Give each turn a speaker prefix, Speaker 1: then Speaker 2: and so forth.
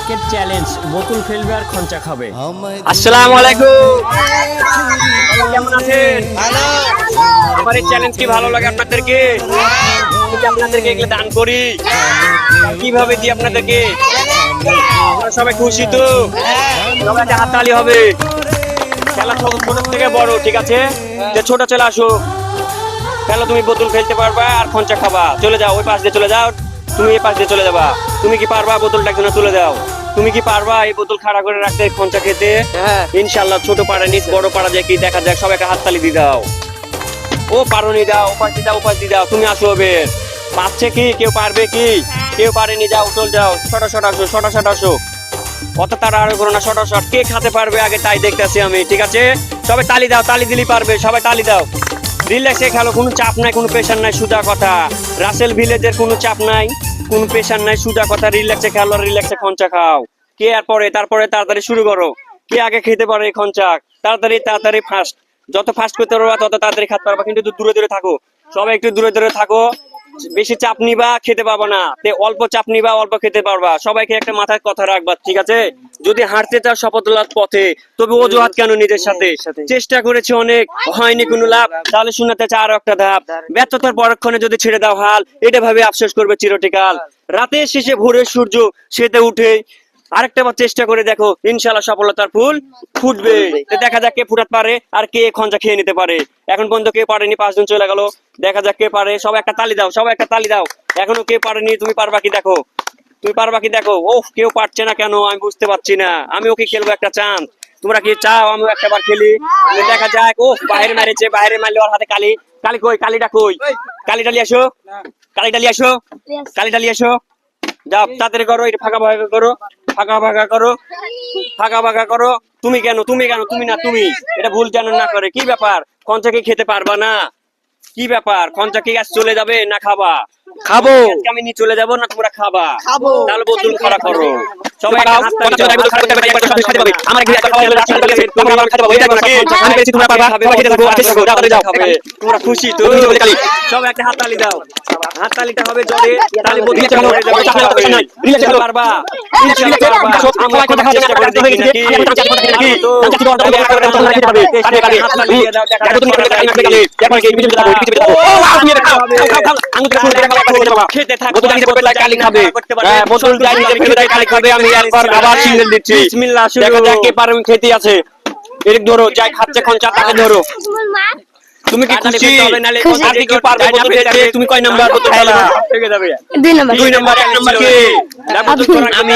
Speaker 1: আজকের চ্যালেঞ্জ বোতল ফেলবে আর খঞ্চা খাবে।
Speaker 2: আসসালামু আলাইকুম, কেমন আছেন? ভালো। আমার এই চ্যালেঞ্জ কি ভালো লাগে আপনাদেরকে? আপনাদেরকে এগুলো দান করি, কিভাবে দিই আপনাদেরকে? আপনারা সবাই খুশি তো? সবাই একটা হাততালি হবে। খেলা ছোট থেকে বড়, ঠিক আছে? যে ছোট চলে আসো, খেলো। তুমি বোতল ফেলতে পারবা আর খঞ্চা খাবা। চলে যাও, ওই পাশ দিয়ে চলে যাও, তুমি এই পাশ দিয়ে চলে যাবা। তুমি কি পারবা বোতলটা একজন তুলে দাও? তুমি কি পারবা এই বোতল খাড়া করে রাখতে, খঞ্চা খেতে? ইনশাআল্লাহ। ছোট পাড়া নিচ বড় পাড়া যায় কি দেখা যাক, সবাইকে হাততালি দিয়ে দাও। ও পারোনি, দাও উপাস দিয়ে দাও, উপাস দিয়ে দাও। তুমি আসো হবে, পাচ্ছে কি? কেউ পারবে কি? কেউ পারেনি, যাও চল যাও। শটা শট আসো, শটা শট আসো। কত তারা আরো করো না, শটা শট। কে খাতে পারবে আগে তাই দেখতেছি আমি, ঠিক আছে? সবাই তালি দাও, তালি দিলেই পারবে। সবাই তালি দাও। রিল্যাক্সে খেলো, কোনো চাপ নাই, কোনো প্রেশার নাই, সোজা কথা। রাসেল ভিলেজের কোনো চাপ নাই, কোনো প্রেশার নাই, সোজা কথা। রিল্যাক্সে খেলো, রিল্যাক্সে খঞ্চা খাও। কে আর পরে? তারপরে তাড়াতাড়ি শুরু করো। কে আগে খেতে পারে এই খঞ্চা? তাড়াতাড়ি তাড়াতাড়ি ফাস্ট। যত ফাস্ট করতে পারবা তত তাড়াতাড়ি খেতে পারবা, কিন্তু দূরে দূরে থাকো। সবাই একটু দূরে দূরে থাকো। বেশি চাপ নিবা, খেতে পারবা না। অল্প চাপ নিবা, অল্প খেতে পারবা। সবাইকে একটা মাথায় কথা রাখবা, ঠিক আছে? যদি হাঁটতে চাও সফলতার পথে, তবে অজুহাত কেন নিজের সাথে? চেষ্টা করেছি অনেক, হয়নি কোনো লাভ, তাহলে শোনাতে চাই আরো একটা ধাপ। ব্যর্থতার পরক্ষণে যদি ছেড়ে দাও হাল, এটা ভাবে আফসোস করবে চিরটিকাল। রাতের শেষে ভোরের সূর্য সেতে উঠে আরেকটা বার চেষ্টা করে দেখো, ইনশাআল্লাহ সফলতার ফুল ফুটবে। দেখা যাক কে ফুটাতে পারে আর কে খঞ্চা খেয়ে নিতে পারে। এখন পর্যন্ত কে পারেনি, 5 জন চলে গেল। দেখা যাক কে পারে। সবাই একটা তালি দাও, সবাই একটা তালি দাও। এখনো কে পারেনি, তুমি পারবা কি দেখো, তুমি পারবা কি দেখো। ওহ, কেউ পারছে না কেন আমি বুঝতে পারছি না। আমিও কি খেলবো একটা চান্স? তোমরা কি চাও আমিও একটা বার খেলি? দেখা যাক। ও বাইরে মেরেছে, বাইরে মারলে ওর হাতে কালি। কালি কই? কালিটা কই? কালি ডালি আসো, কালি ডালি আসো, কালি ডালি আসো। যাও তাড়াতাড়ি করো, এটা ফাঁকা ভাগা করো, ফাঁকা ভাগা করো, ফাঁকা ভাগা করো। তুমি কেন, তুমি কেন, তুমি না তুমি? এটা ভুল যেন না করে। কি ব্যাপার? খঞ্চা কি খেতে পারবা না? কি ব্যাপার? খঞ্চা কি আজ চলে যাবে না খাবা? খাবো। আমি নিয়ে চলে যাবো না তোমরা খাবা? খাবো। তাহলে বোতল খাড়া করো সবাই। তোমরা খুশি তো? সবাই একটা হাততালি দাও। হাততালিটা হবে জোরে, তাহলে বোতল পারবা। খেতে থাকো, কালি খাবে, বোতল কালি খাবে। আমি একবার আবার সিগন্যাল দিচ্ছি, বিসমিল্লাহ। দেখা যাক কে পারে খেতে আছে। এদিক ধরো, যাই খাচ্ছে খঞ্চা তাকে ধরো। তুমি কি খুশি? তুমি কয় নাম্বার? 2 নাম্বার। 1 নাম্বার কি? আমি